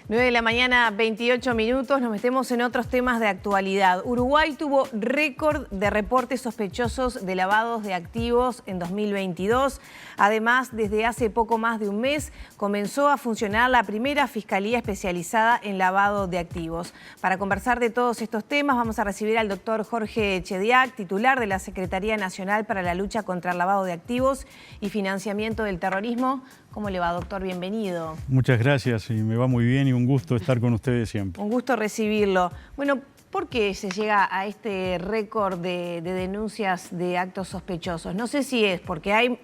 9 de la mañana, 28 minutos, nos metemos en otros temas de actualidad. Uruguay tuvo récord de reportes sospechosos de lavados de activos en 2022. Además, desde hace poco más de un mes comenzó a funcionar la primera Fiscalía especializada en lavado de activos. Para conversar de todos estos temas vamos a recibir al doctor Jorge Chediak, titular de la Secretaría Nacional para la Lucha contra el Lavado de Activos y Financiamiento del Terrorismo. ¿Cómo le va, doctor? Bienvenido. Muchas gracias y me va muy bien y un gusto estar con ustedes siempre. Un gusto recibirlo. Bueno, ¿por qué se llega a este récord de denuncias de actos sospechosos? No sé si es porque hay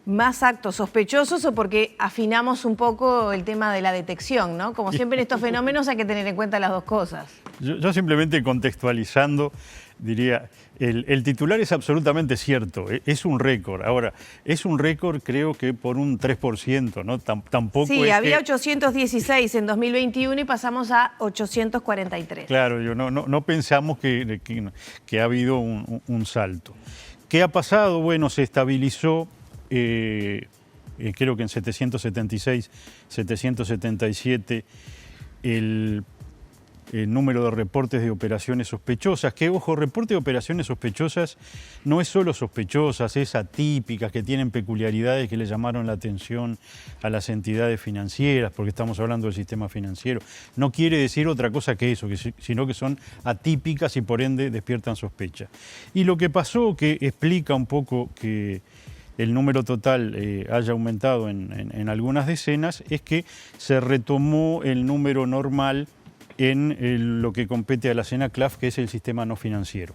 más actos sospechosos o porque afinamos un poco el tema de la detección, ¿no? Como siempre en estos fenómenos hay que tener en cuenta las dos cosas. Yo simplemente contextualizando diría, el titular es absolutamente cierto, es un récord. Ahora, es un récord creo que por un 3%, ¿no? Tampoco sí, es había que... 816 en 2021 y pasamos a 843. Claro, no pensamos que ha habido un salto. ¿Qué ha pasado? Bueno, se estabilizó, creo que en 776, 777, el número de reportes de operaciones sospechosas, que ojo, reporte de operaciones sospechosas no es solo sospechosas, es atípicas, que tienen peculiaridades que le llamaron la atención a las entidades financieras, porque estamos hablando del sistema financiero. No quiere decir otra cosa que eso, sino que son atípicas y por ende despiertan sospecha. Y lo que pasó, que explica un poco que el número total haya aumentado en algunas decenas, es que se retomó el número normal en lo que compete a la CENACLAF, que es el sistema no financiero.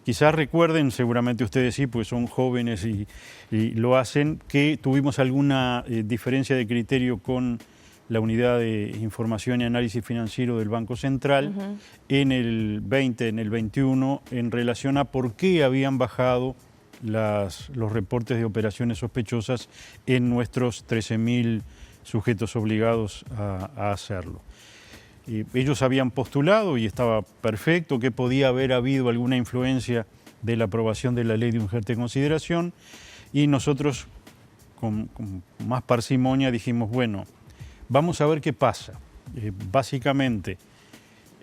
Quizás recuerden, seguramente ustedes sí, pues son jóvenes y lo hacen, que tuvimos alguna diferencia de criterio con la Unidad de Información y Análisis Financiero del Banco Central en el 20, en el 21, en relación a por qué habían bajado los reportes de operaciones sospechosas en nuestros 13.000 sujetos obligados a hacerlo. Ellos habían postulado, y estaba perfecto, que podía haber habido alguna influencia de la aprobación de la ley de urgente consideración, y nosotros con más parsimonia dijimos, bueno, vamos a ver qué pasa. Básicamente,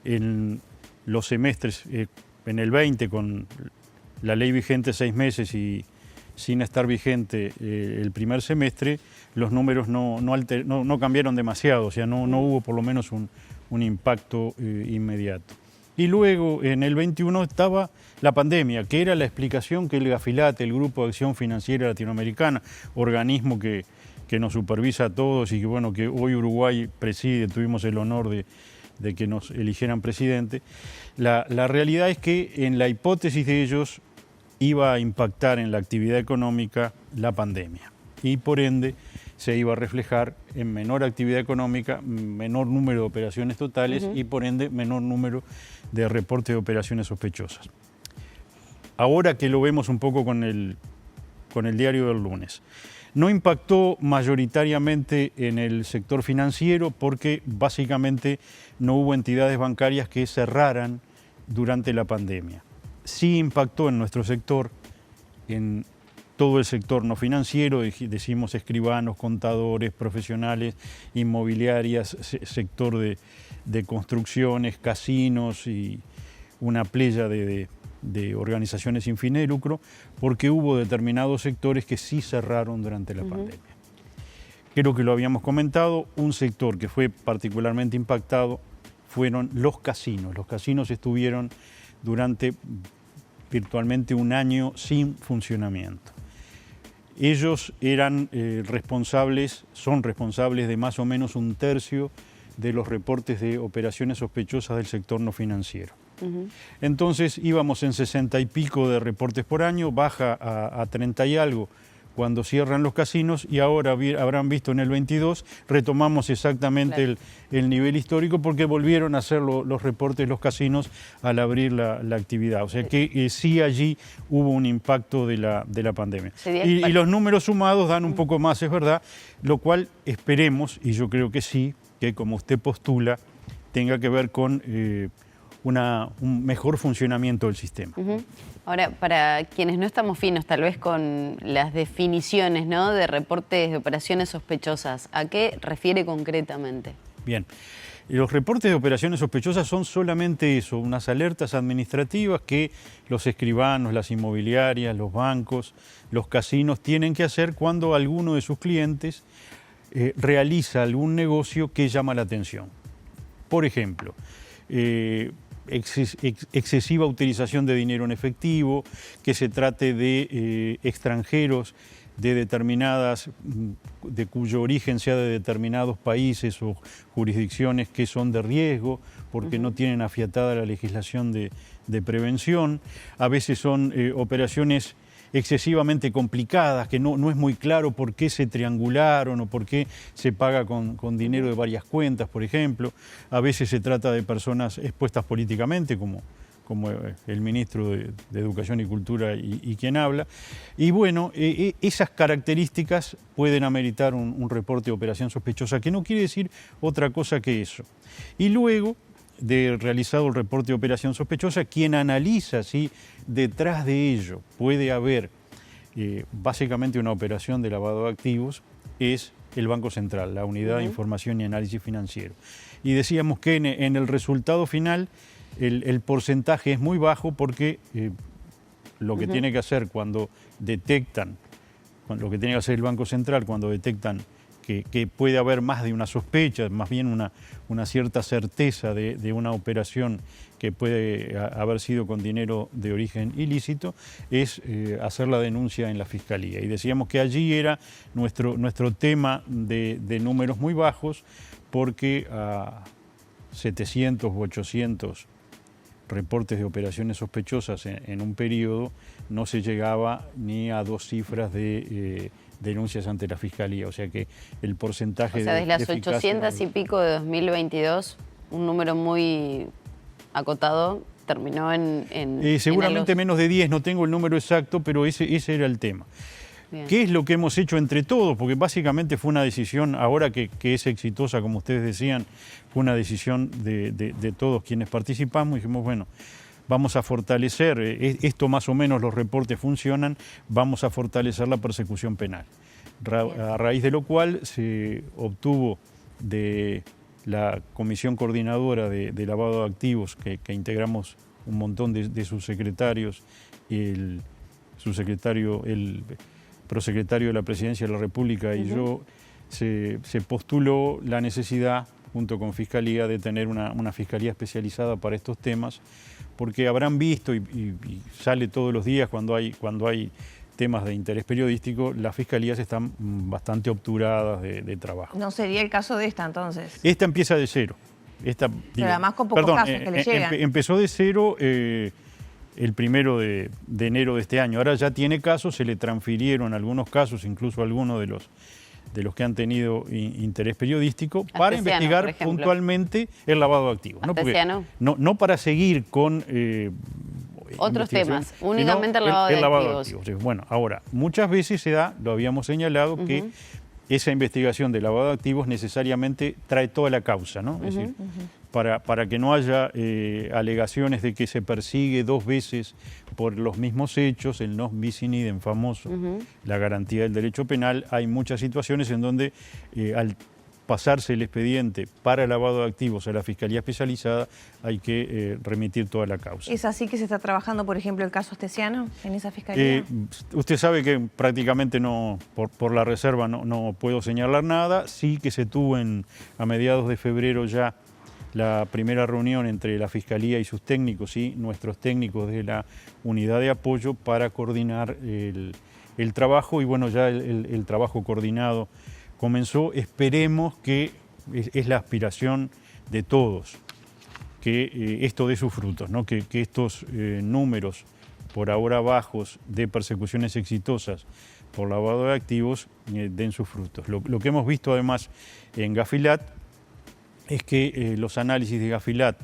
en los semestres, en el 20, con la ley vigente 6 meses y sin estar vigente el primer semestre, los números no cambiaron demasiado, o sea, no hubo por lo menos un impacto inmediato. Y luego, en el 21, estaba la pandemia, que era la explicación que el GAFILAT, el Grupo de Acción Financiera Latinoamericana, organismo que nos supervisa a todos y que, bueno, que hoy Uruguay preside, tuvimos el honor de que nos eligieran presidente. La realidad es que en la hipótesis de ellos iba a impactar en la actividad económica la pandemia y por ende se iba a reflejar en menor actividad económica, menor número de operaciones totales y por ende menor número de reportes de operaciones sospechosas. Ahora que lo vemos un poco con el diario del lunes, no impactó mayoritariamente en el sector financiero porque básicamente no hubo entidades bancarias que cerraran durante la pandemia. Sí impactó en nuestro sector, en todo el sector no financiero, decimos escribanos, contadores, profesionales, inmobiliarias, sector de construcciones, casinos y una playa de organizaciones sin fin de lucro, porque hubo determinados sectores que sí cerraron durante la pandemia. Creo que lo habíamos comentado, un sector que fue particularmente impactado fueron los casinos. Los casinos estuvieron durante virtualmente un año sin funcionamiento. Ellos eran son responsables de más o menos un tercio de los reportes de operaciones sospechosas del sector no financiero. Entonces íbamos en 60 y pico de reportes por año, baja a 30 y algo cuando cierran los casinos, y ahora habrán visto en el 22, retomamos exactamente el nivel histórico porque volvieron a hacer los reportes los casinos al abrir la actividad. O sea que sí allí hubo un impacto de la pandemia. Y los números sumados dan un poco más, es verdad, lo cual esperemos, y yo creo que sí, que como usted postula, tenga que ver con un mejor funcionamiento del sistema. Ahora, para quienes no estamos finos tal vez con las definiciones, ¿no?, de reportes de operaciones sospechosas, ¿a qué refiere concretamente? Bien, Los reportes de operaciones sospechosas son solamente eso, unas alertas administrativas que los escribanos, las inmobiliarias, los bancos, los casinos tienen que hacer cuando alguno de sus clientes realiza algún negocio que llama la atención. Por ejemplo, excesiva utilización de dinero en efectivo, que se trate de extranjeros de cuyo origen sea de determinados países o jurisdicciones que son de riesgo porque no tienen afiatada la legislación de prevención. A veces son operaciones excesivamente complicadas, que no es muy claro por qué se triangularon o por qué se paga con dinero de varias cuentas, por ejemplo. A veces se trata de personas expuestas políticamente, como el ministro de Educación y Cultura y quien habla. Y bueno, esas características pueden ameritar un reporte de operación sospechosa, que no quiere decir otra cosa que eso. Y luego de realizado el reporte de operación sospechosa, quien analiza si detrás de ello puede haber básicamente una operación de lavado de activos es el Banco Central, la Unidad de Información y Análisis Financiero. Y decíamos que en el resultado final el porcentaje es muy bajo porque lo que tiene que hacer cuando detectan, lo que tiene que hacer el Banco Central cuando detectan que puede haber más de una sospecha, más bien una cierta certeza de una operación que puede haber sido con dinero de origen ilícito, es hacer la denuncia en la Fiscalía. Y decíamos que allí era nuestro tema de números muy bajos, porque a 700 u 800 reportes de operaciones sospechosas en un periodo no se llegaba ni a 2 cifras de denuncias ante la Fiscalía, o sea que el porcentaje de las 800 y pico de 2022, un número muy acotado, terminó en seguramente menos de 10, no tengo el número exacto, pero ese era el tema. Bien. ¿Qué es lo que hemos hecho entre todos? Porque básicamente fue una decisión, ahora que es exitosa, como ustedes decían, fue una decisión de todos quienes participamos. Dijimos, bueno, vamos a fortalecer, esto más o menos los reportes funcionan, vamos a fortalecer la persecución penal. A raíz de lo cual se obtuvo de la Comisión Coordinadora de Lavado de Activos, que integramos un montón de subsecretarios, el prosecretario de la Presidencia de la República y yo, se postuló la necesidad, junto con Fiscalía, de tener una Fiscalía especializada para estos temas, porque habrán visto, y sale todos los días cuando hay temas de interés periodístico, las fiscalías están bastante obturadas de trabajo. ¿No sería el caso de esta entonces? Esta empieza de cero. Pero además con pocos casos que le llegan. Empezó de cero el 1 de enero de este año. Ahora ya tiene casos, se le transfirieron algunos casos, incluso algunos de los que han tenido interés periodístico, para investigar puntualmente el lavado de activos. No para seguir con otros temas, únicamente el lavado de activos. Bueno, ahora, muchas veces se da, lo habíamos señalado, que esa investigación de lavado de activos necesariamente trae toda la causa, ¿no? Es decir, para que no haya alegaciones de que se persigue 2 veces por los mismos hechos, el nos bis in idem famoso, la garantía del derecho penal, hay muchas situaciones en donde al pasarse el expediente para lavado de activos a la Fiscalía Especializada hay que remitir toda la causa. ¿Es así que se está trabajando, por ejemplo, el caso Astesiano en esa Fiscalía? Usted sabe que prácticamente por la reserva no puedo señalar nada, sí que se tuvo a mediados de febrero ya la primera reunión entre la Fiscalía y sus técnicos y nuestros técnicos de la unidad de apoyo para coordinar el trabajo, y bueno, ya el trabajo coordinado comenzó. Esperemos que es la aspiración de todos, que esto dé sus frutos, ¿no? Que estos números por ahora bajos de persecuciones exitosas por lavado de activos den sus frutos. Lo que hemos visto además en Gafilat es que los análisis de Gafilat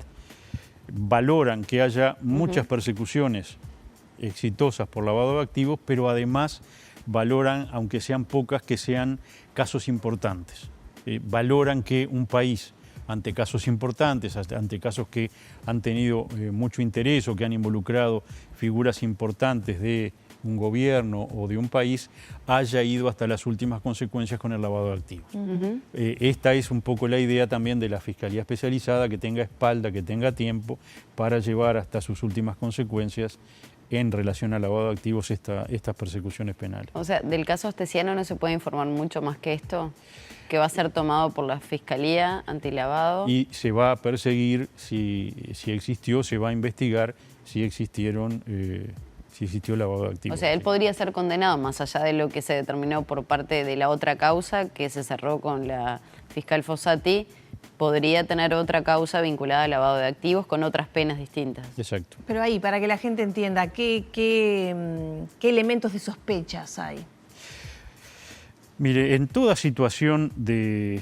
valoran que haya muchas persecuciones exitosas por lavado de activos, pero además valoran, aunque sean pocas, que sean casos importantes. Valoran que un país, ante casos importantes, ante casos que han tenido mucho interés o que han involucrado figuras importantes de un gobierno o de un país haya ido hasta las últimas consecuencias con el lavado de activos. Esta es un poco la idea también de la Fiscalía Especializada, que tenga espalda, que tenga tiempo para llevar hasta sus últimas consecuencias en relación al lavado de activos estas persecuciones penales. O sea, del caso Astesiano no se puede informar mucho más que esto, que va a ser tomado por la Fiscalía Antilavado. Y se va a perseguir si existió, se va a investigar si existió lavado de activos. O sea, él podría ser condenado más allá de lo que se determinó por parte de la otra causa que se cerró con la fiscal Fossati. Podría tener otra causa vinculada al lavado de activos con otras penas distintas. Exacto. Pero ahí, para que la gente entienda, ¿qué elementos de sospechas hay? Mire, en toda situación de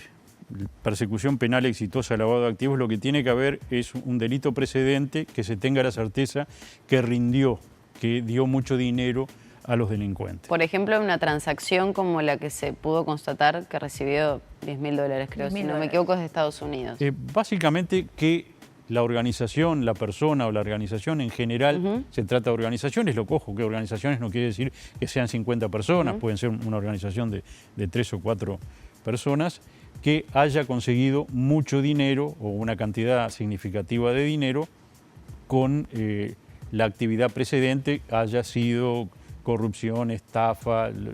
persecución penal exitosa al lavado de activos, lo que tiene que haber es un delito precedente que se tenga la certeza que rindió, que dio mucho dinero a los delincuentes. Por ejemplo, una transacción como la que se pudo constatar que recibió $10.000, creo, si no me equivoco, es de Estados Unidos. Básicamente que la organización, la persona o la organización en general, se trata de organizaciones, lo cojo, que organizaciones no quiere decir que sean 50 personas, pueden ser una organización de 3 o 4 personas, que haya conseguido mucho dinero o una cantidad significativa de dinero con la actividad precedente, haya sido corrupción, estafa, lo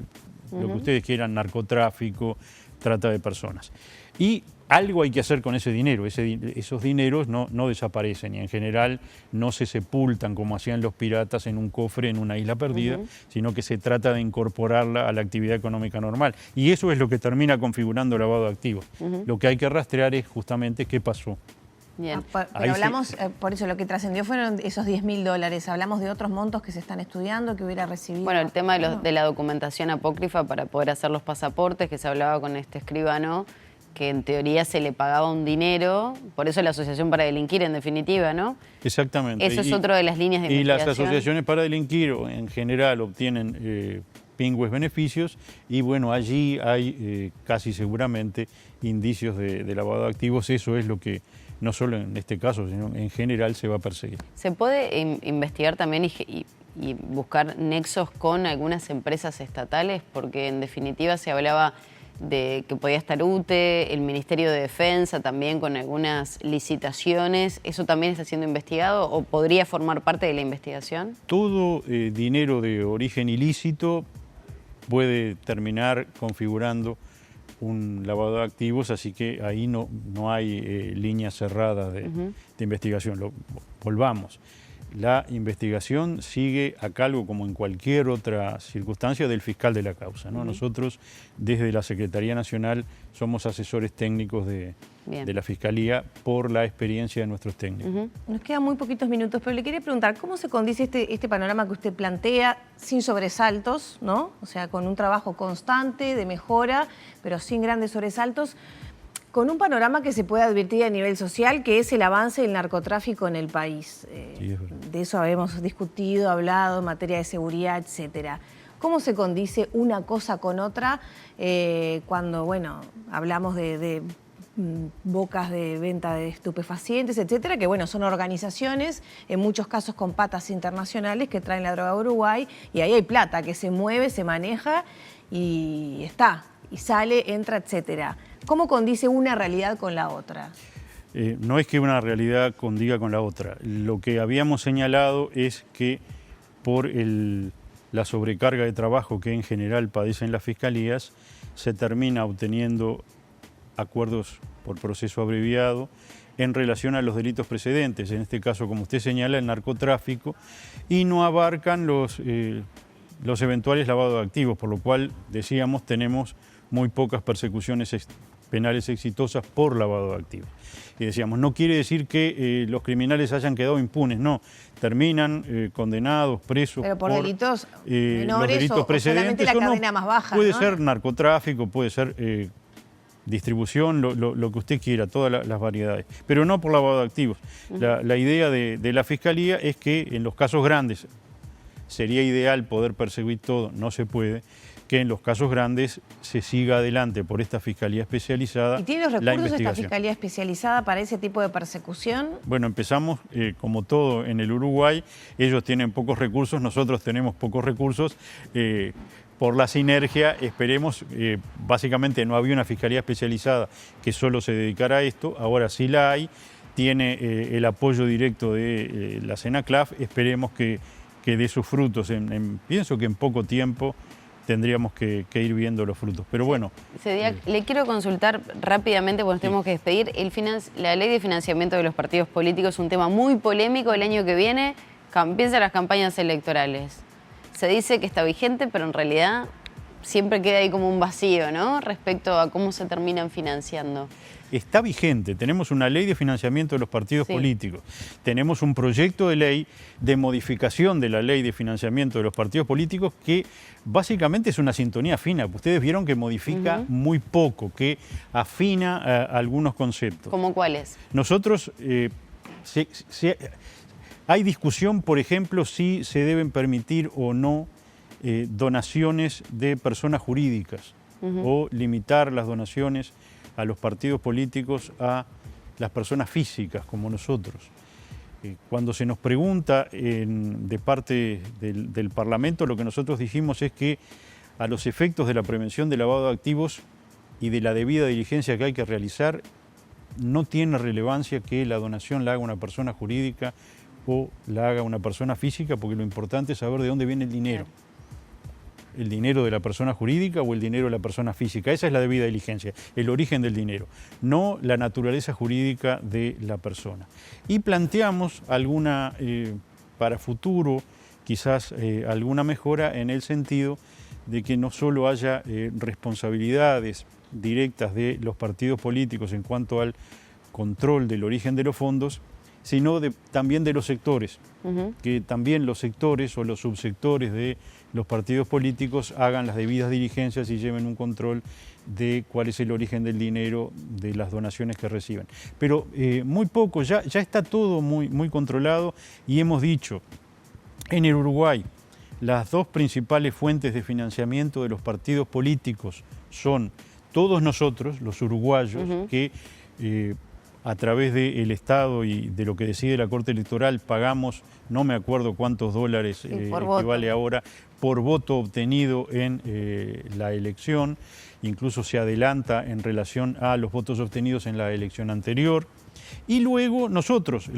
que ustedes quieran, narcotráfico, trata de personas. Y algo hay que hacer con ese dinero. Esos dineros no desaparecen y en general no se sepultan como hacían los piratas en un cofre en una isla perdida, sino que se trata de incorporarla a la actividad económica normal. Y eso es lo que termina configurando el lavado de activos. Lo que hay que rastrear es justamente qué pasó. Bien. Pero hablamos, por eso lo que trascendió fueron esos $10.000. Hablamos de otros montos que se están estudiando, que hubiera recibido. Bueno, el tema de la documentación apócrifa para poder hacer los pasaportes, que se hablaba con este escribano, que en teoría se le pagaba un dinero, por eso la Asociación para Delinquir, en definitiva, ¿no? Exactamente. Eso es otro de las líneas de investigación. Y las asociaciones para delinquir en general obtienen pingües beneficios y bueno, allí hay casi seguramente indicios de lavado de activos. Eso es lo que no solo en este caso, sino en general se va a perseguir. ¿Se puede investigar también y buscar nexos con algunas empresas estatales? Porque en definitiva se hablaba de que podía estar UTE, el Ministerio de Defensa también con algunas licitaciones. ¿Eso también está siendo investigado o podría formar parte de la investigación? Todo dinero de origen ilícito puede terminar configurando un lavado de activos, así que ahí no hay líneas cerradas de investigación. Volvamos. La investigación sigue a cargo, como en cualquier otra circunstancia, del fiscal de la causa, ¿no? Nosotros, desde la Secretaría Nacional, somos asesores técnicos de la Fiscalía por la experiencia de nuestros técnicos. Nos quedan muy poquitos minutos, pero le quería preguntar, ¿cómo se condice este panorama que usted plantea sin sobresaltos, ¿no? O sea, con un trabajo constante de mejora, pero sin grandes sobresaltos, con un panorama que se puede advertir a nivel social, que es el avance del narcotráfico en el país? Sí, es verdad. De eso habíamos discutido, hablado, en materia de seguridad, etcétera. ¿Cómo se condice una cosa con otra cuando, bueno, hablamos de bocas de venta de estupefacientes, etcétera, que bueno, son organizaciones, en muchos casos con patas internacionales, que traen la droga a Uruguay, y ahí hay plata que se mueve, se maneja y está, y sale, entra, etcétera? ¿Cómo condice una realidad con la otra? No es que una realidad condiga con la otra. Lo que habíamos señalado es que por la sobrecarga de trabajo que en general padecen las fiscalías, se termina obteniendo acuerdos por proceso abreviado en relación a los delitos precedentes, en este caso, como usted señala, el narcotráfico, y no abarcan los eventuales lavados de activos, por lo cual, decíamos, tenemos muy pocas persecuciones penales exitosas por lavado de activos. Y decíamos, no quiere decir que los criminales hayan quedado impunes, no, terminan condenados, presos. Pero por delitos menores los delitos o precedentes, solamente la cadena más baja, puede ¿no? ser narcotráfico, puede ser distribución, lo que usted quiera, todas las variedades, pero no por lavado de activos. La idea de la Fiscalía es que en los casos grandes sería ideal poder perseguir todo, no se puede, que en los casos grandes se siga adelante por esta Fiscalía Especializada. ¿Y tiene los la recursos esta investigación. Fiscalía Especializada para ese tipo de persecución? Bueno, empezamos como todo en el Uruguay. Ellos tienen pocos recursos, nosotros tenemos pocos recursos. Por la sinergia, esperemos, básicamente no había una Fiscalía Especializada que solo se dedicara a esto, ahora sí la hay, tiene el apoyo directo de la CENACLAF, esperemos que dé sus frutos. Pienso que en poco tiempo tendríamos que ir viendo los frutos. Pero bueno. Le quiero consultar rápidamente, porque nos tenemos que despedir. La ley de financiamiento de los partidos políticos es un tema muy polémico. El año que viene empiezan las campañas electorales. Se dice que está vigente, pero en realidad siempre queda ahí como un vacío, ¿no? Respecto a cómo se terminan financiando. Está vigente, tenemos una ley de financiamiento de los partidos políticos, tenemos un proyecto de ley de modificación de la ley de financiamiento de los partidos políticos que básicamente es una sintonía fina. Ustedes vieron que modifica muy poco, que afina algunos conceptos. ¿Cómo cuáles? Nosotros, hay discusión, por ejemplo, si se deben permitir o no donaciones de personas jurídicas o limitar las donaciones a los partidos políticos a las personas físicas como nosotros. Cuando se nos pregunta de parte del Parlamento, lo que nosotros dijimos es que a los efectos de la prevención del lavado de activos y de la debida diligencia que hay que realizar, no tiene relevancia que la donación la haga una persona jurídica o la haga una persona física, porque lo importante es saber de dónde viene el dinero. El dinero de la persona jurídica o el dinero de la persona física. Esa es la debida diligencia, el origen del dinero, no la naturaleza jurídica de la persona. Y planteamos alguna, para futuro, quizás alguna mejora en el sentido de que no solo haya responsabilidades directas de los partidos políticos en cuanto al control del origen de los fondos, sino también de los sectores, que también los sectores o los subsectores de los partidos políticos hagan las debidas diligencias y lleven un control de cuál es el origen del dinero, de las donaciones que reciben. Pero muy poco, ya está todo muy controlado, y hemos dicho, en el Uruguay, las dos principales fuentes de financiamiento de los partidos políticos son todos nosotros, los uruguayos, que a través del Estado y de lo que decide la Corte Electoral pagamos, no me acuerdo cuántos dólares equivale ahora, por voto obtenido en la elección, incluso se adelanta en relación a los votos obtenidos en la elección anterior. Y luego nosotros,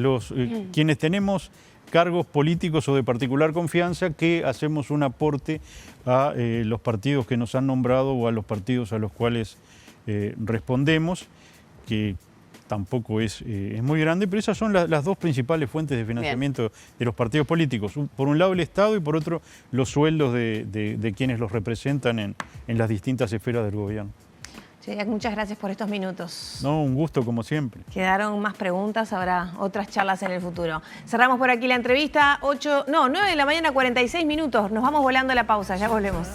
quienes tenemos cargos políticos o de particular confianza, que hacemos un aporte a los partidos que nos han nombrado o a los partidos a los cuales respondemos, que tampoco es muy grande, pero esas son las dos principales fuentes de financiamiento de los partidos políticos. Por un lado el Estado y por otro los sueldos de quienes los representan en las distintas esferas del gobierno. Chediak, muchas gracias por estos minutos. No, un gusto como siempre. Quedaron más preguntas, habrá otras charlas en el futuro. Cerramos por aquí la entrevista, 9 de la mañana, 46 minutos. Nos vamos volando a la pausa, ya volvemos.